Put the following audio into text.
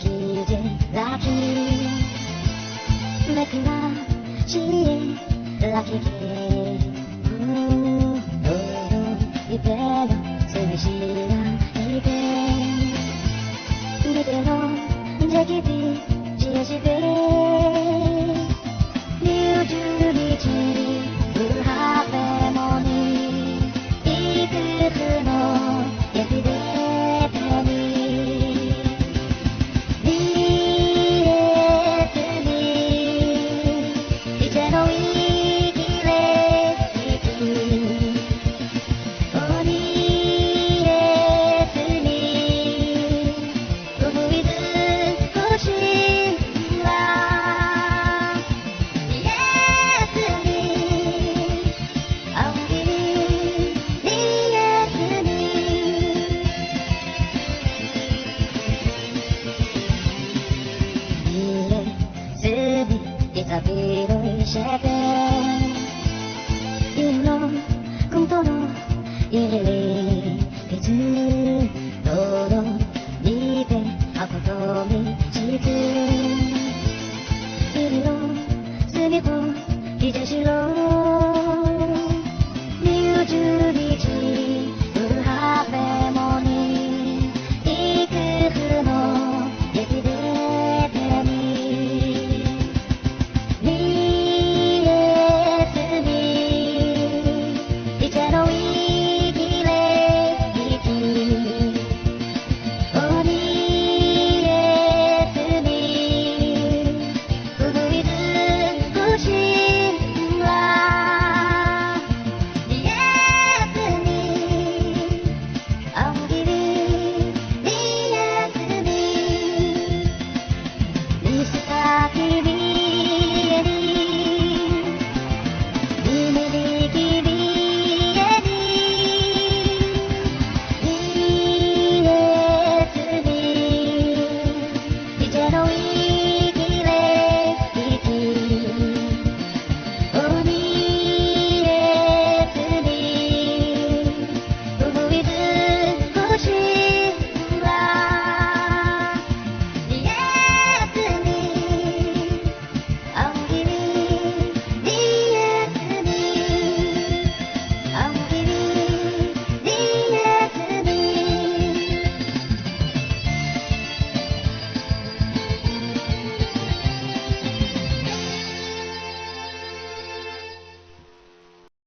きてラッキーめくらしラッキーいての寂しないて見てのじゃきびじやして20日にブハペモにいくつの指で手に見えずにいての生きれいく見えずに思い少しは見えずに青い見えずに見えずにいたびるして夢の君との入り水泥にて箱とみちく海の隅っこ日差しの